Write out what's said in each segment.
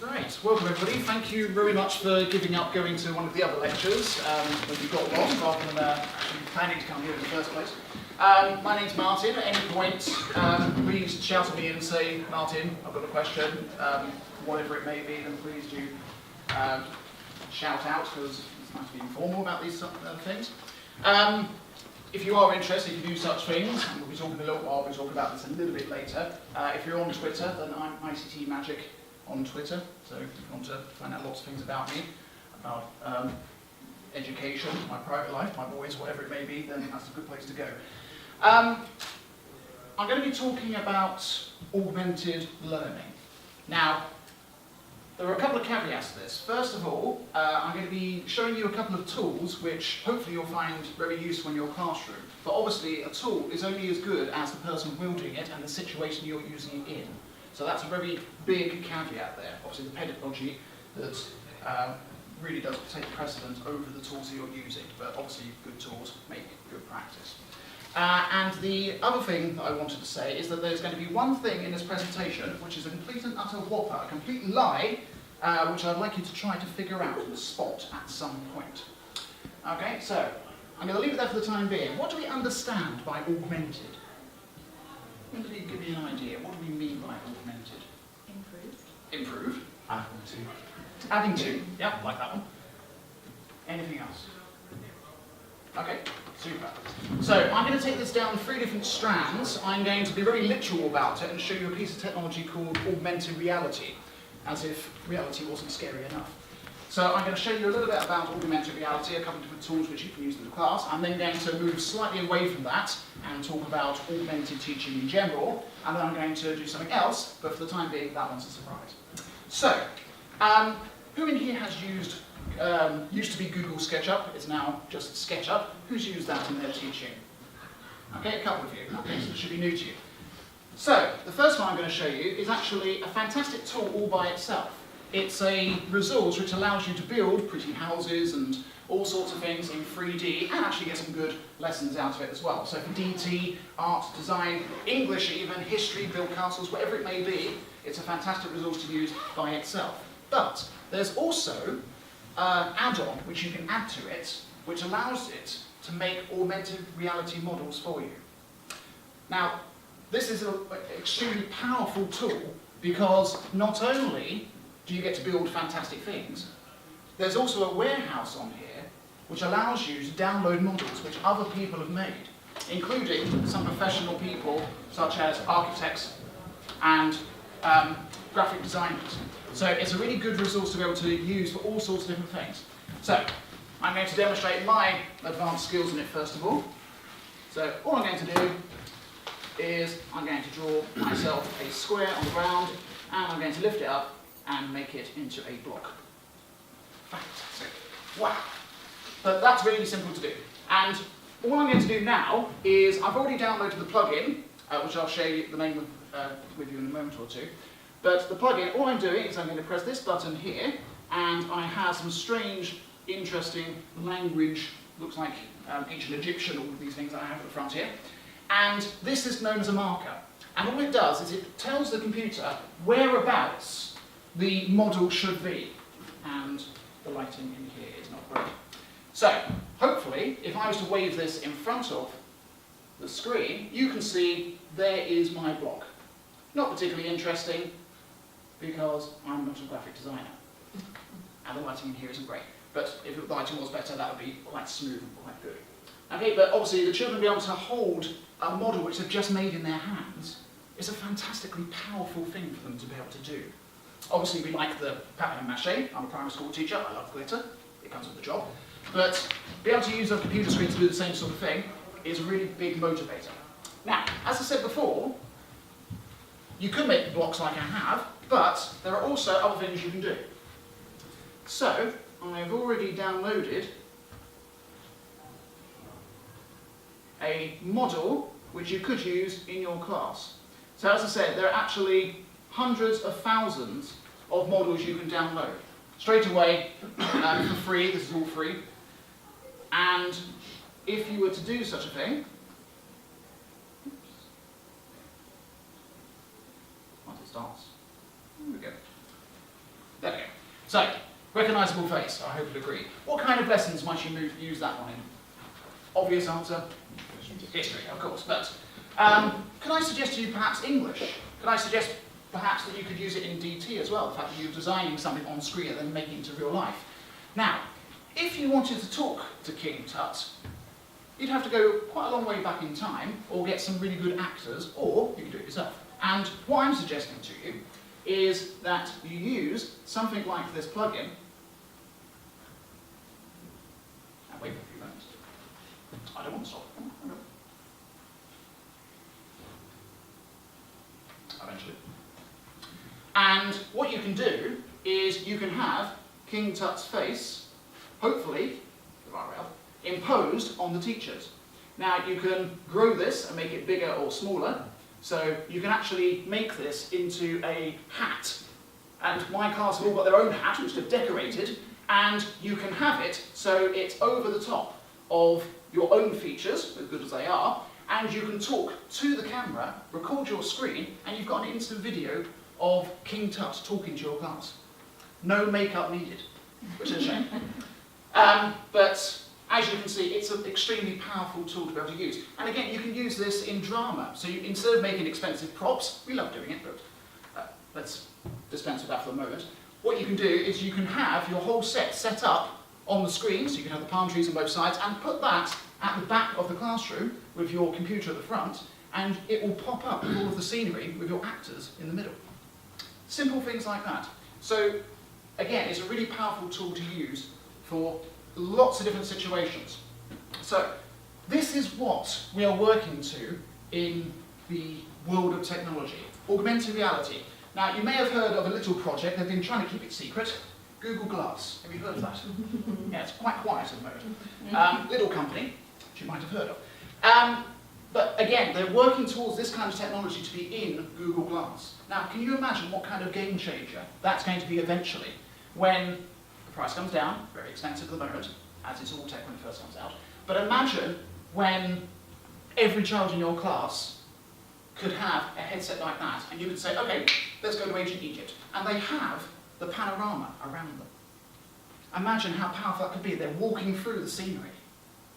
Right, welcome everybody. Thank you very much for giving up going to one of the other lectures when you got lost rather than actually planning to come here in the first place. My name's Martin. At any point, please shout at me and say, Martin, I've got a question, whatever it may be, then please do shout out, because it's nice to be informal about these things. If you are interested, if you do such things, and we'll be talking a little while, we'll talk about this a little bit later. If you're on Twitter, then I'm ICT Magic on Twitter, so if you want to find out lots of things about me, about education, my private life, my boys, whatever it may be, then that's a good place to go. I'm going to be talking about augmented learning. Now, there are a couple of caveats to this. First of all, I'm going to be showing you a couple of tools which hopefully you'll find very useful in your classroom. But obviously a tool is only as good as the person wielding it and the situation you're using it in. So that's a very big caveat there. Obviously the pedagogy that really does take precedence over the tools that you're using, but obviously good tools make good practice. And the other thing that I wanted to say is that there's going to be one thing in this presentation which is a complete and utter whopper, a complete lie, which I'd like you to try to figure out and spot at some point. Okay, so I'm going to leave it there for the time being. What do we understand by augmented? Anybody give me an idea? What do we mean by augmented? Improved. Improved. Adding to. Adding to. Yeah, like that one. Anything else? Okay, super. So I'm going to take this down 3 different strands. I'm going to be very literal about it and show you a piece of technology called augmented reality, as if reality wasn't scary enough. So I'm going to show you a little bit about augmented reality, a couple of different tools which you can use in the class. I'm then going to move slightly away from that and talk about augmented teaching in general, and then I'm going to do something else, but for the time being, that one's a surprise. So, who in here has used to be Google SketchUp, it's now just SketchUp. Who's used that in their teaching? Okay, a couple of you. Okay, so it should be new to you. So, the first one I'm going to show you is actually a fantastic tool all by itself. It's a resource which allows you to build pretty houses and all sorts of things in 3D and actually get some good lessons out of it as well. So for DT, art, design, English even, history, build castles, whatever it may be, it's a fantastic resource to use by itself. But there's also an add-on which you can add to it, which allows it to make augmented reality models for you. Now, this is an extremely powerful tool because not only do you get to build fantastic things, there's also a warehouse on here which allows you to download models which other people have made, including some professional people such as architects and graphic designers. So it's a really good resource to be able to use for all sorts of different things. So I'm going to demonstrate my advanced skills in it first of all. So all I'm going to do is I'm going to draw myself a square on the ground and I'm going to lift it up and make it into a block. Fantastic. Wow. But that's really simple to do. And all I'm going to do now is I've already downloaded the plugin, which I'll show you the name of, with you in a moment or two. But the plugin, all I'm doing is I'm going to press this button here, and I have some strange, interesting language, looks like ancient Egyptian, all of these things that I have at the front here. And this is known as a marker. And all it does is it tells the computer whereabouts the model should be. And the lighting in here is not great. So, hopefully, if I was to wave this in front of the screen, you can see there is my block. Not particularly interesting, because I'm not a graphic designer. And the lighting in here isn't great. But if the lighting was better, that would be quite smooth and quite good. Okay, but obviously the children will be able to hold a model which they've just made in their hands. It's a fantastically powerful thing for them to be able to do. Obviously we like the papier-mâché. I'm a primary school teacher, I love glitter, it comes with the job. But being able to use a computer screen to do the same sort of thing is a really big motivator. Now, as I said before, you could make blocks like I have, but there are also other things you can do. So, I've already downloaded a model which you could use in your class. So as I said, there are actually hundreds of thousands of models you can download. Straight away, for free, this is all free. And if you were to do such a thing, once it starts, there we go. So, recognisable face, I hope you'll agree. What kind of lessons might you use that one in? Obvious answer? History, of course, but can I suggest to you perhaps English? Can I suggest perhaps that you could use it in DT as well, the fact that you're designing something on screen and then making it into real life? Now, if you wanted to talk to King Tut, you'd have to go quite a long way back in time, or get some really good actors, or you can do it yourself. And what I'm suggesting to you is that you use something like this plugin, and wait for a few moments. I don't want to stop. Eventually. And what you can do is you can have King Tut's face, hopefully, the right way up, imposed on the teachers. Now you can grow this and make it bigger or smaller, so you can actually make this into a hat. And my class have all got their own hat, which they've decorated, and you can have it so it's over the top of your own features, as good as they are, and you can talk to the camera, record your screen, and you've got an instant video of King Tut talking to your class. No makeup needed, which is a shame. But as you can see, it's an extremely powerful tool to be able to use. And again, you can use this in drama. So instead of making expensive props, we love doing it, but let's dispense with that for the moment. What you can do is you can have your whole set up on the screen, so you can have the palm trees on both sides, and put that at the back of the classroom with your computer at the front, and it will pop up with all of the scenery with your actors in the middle. Simple things like that. So again, it's a really powerful tool to use for lots of different situations. So this is what we are working to in the world of technology, augmented reality. Now you may have heard of a little project, they've been trying to keep it secret, Google Glass. Have you heard of that? Yeah, it's quite quiet at the moment. Little company, which you might have heard of. But again, they're working towards this kind of technology to be in Google Glass. Now, can you imagine what kind of game changer that's going to be eventually when the price comes down, very expensive at the moment, as is all tech when it first comes out. But imagine when every child in your class could have a headset like that, and you could say, okay, let's go to ancient Egypt. And they have the panorama around them. Imagine how powerful that could be. They're walking through the scenery.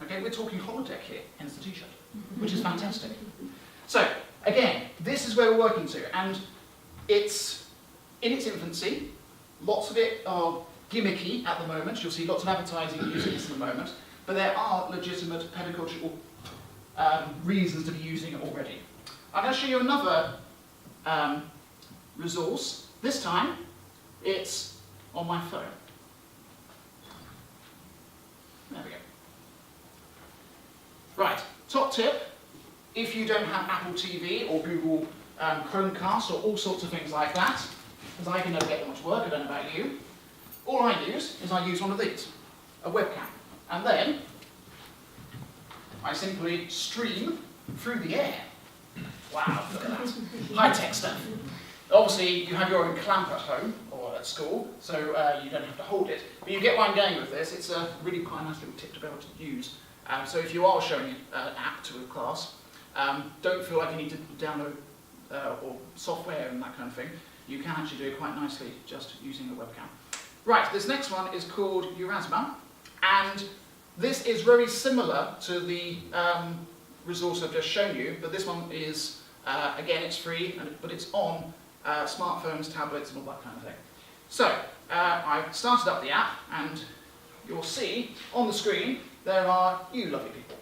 Okay, we're talking holodeck here, hence the t-shirt, which is fantastic. So, again, this is where we're working to, and it's in its infancy. Lots of it are gimmicky at the moment. You'll see lots of advertising using this at the moment, but there are legitimate pedagogical reasons to be using it already. I'm going to show you another resource. This time, it's on my phone. There we go. Right, top tip, if you don't have Apple TV or Google Chromecast or all sorts of things like that, because I can never get that much work, I don't know about you, all I use is I use one of these, a webcam. And then I simply stream through the air. Wow, look at that. High-tech stuff. Obviously, you have your own clamp at home or at school, so you don't have to hold it. But you get where I'm going with this. It's a really quite nice little tip to be able to use. So if you are showing an app to a class, don't feel like you need to download or software and that kind of thing. You can actually do it quite nicely just using the webcam. Right, this next one is called Eurasma, and this is very similar to the resource I've just shown you, but this one is, again, it's free, but it's on smartphones, tablets, and all that kind of thing. So, I've started up the app, and you'll see on the screen there are you lovely people,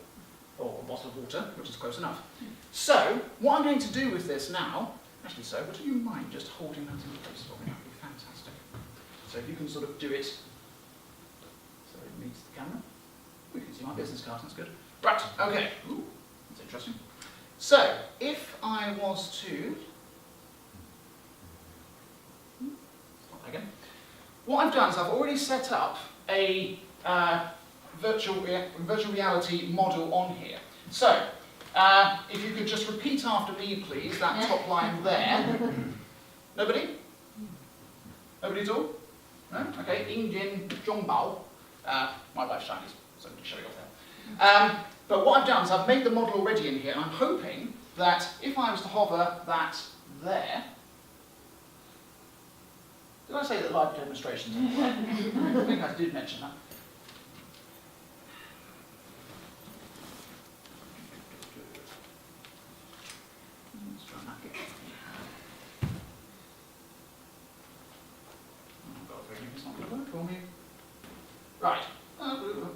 or a bottle of water, which is close enough. So, what I'm going to do with this now, actually, so would you mind just holding that in place for me? That would be fantastic. So if you can sort of do it so it meets the camera. We can see my business card, that's good. Right, okay. Ooh, that's interesting. So, if I was to... Stop again. What I've done is I've already set up a virtual reality model on here. So, if you could just repeat after me, please, that top line there. Nobody? Nobody at all? No? Okay, Indian Zhongbao. My wife's Chinese, so I'm going to show you off there. But what I've done is I've made the model already in here, and I'm hoping that if I was to hover that there, did Did I say that live demonstrations are work? I think I did mention that. Let's try and knock it. I've got a feeling it's not going to work for me. Right. Well, there we go.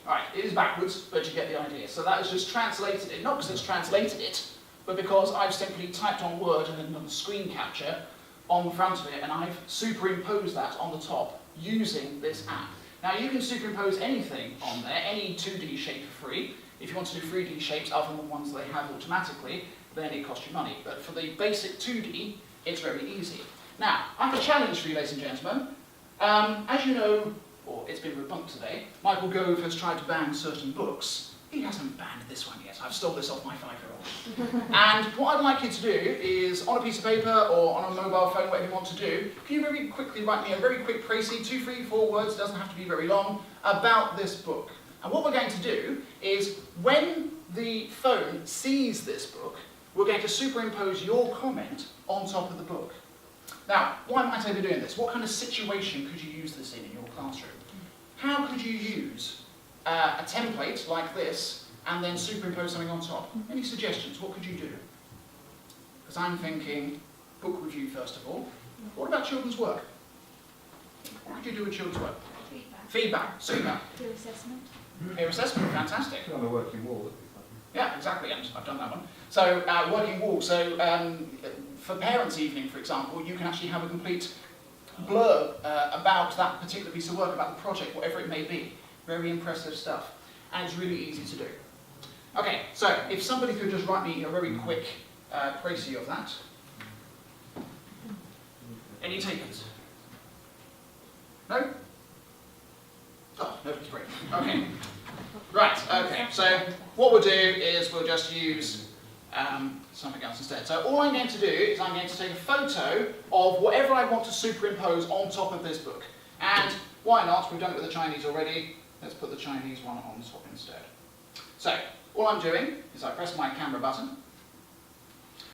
Right, it is backwards, but you get the idea. So that has just translated it, not because it's translated it, but because I've simply typed on Word and then done the screen capture on the front of it, and I've superimposed that on the top using this app. Now you can superimpose anything on there, any 2D shape for free. If you want to do 3D shapes other than the ones they have automatically, then it costs you money. But for the basic 2D, it's very easy. Now, I have a challenge for you, ladies and gentlemen. As you know, or it's been debunked today, Michael Gove has tried to ban certain books. He hasn't banned this one yet. I've stole this off my 5-year-old. And what I'd like you to do is, on a piece of paper or on a mobile phone, whatever you want to do, can you very quickly write me a very quick précis, 2, 3, 4 words, doesn't have to be very long, about this book. And what we're going to do is, when the phone sees this book, we're going to superimpose your comment on top of the book. Now, why might I be doing this? What kind of situation could you use this in your classroom? How could you use a template like this and then superimpose something on top? Any suggestions? What could you do? Because I'm thinking book review first of all. What about children's work? What could you do with children's work? Feedback. Feedback, super. Peer assessment. Peer assessment, fantastic. On a working wall, that'd be fun. Yeah, exactly, I've done that one. So, working wall, so for parents' evening, for example, you can actually have a complete blurb about that particular piece of work, about the project, whatever it may be. Very impressive stuff. And it's really easy to do. Okay, so if somebody could just write me a very quick précis of that. Any takers? No? Oh, nobody's great. Okay. Right, okay, so what we'll do is we'll just use something else instead. So all I'm going to do is I'm going to take a photo of whatever I want to superimpose on top of this book. And why not? We've done it with the Chinese already. Let's put the Chinese one on top instead. So all I'm doing is I press my camera button,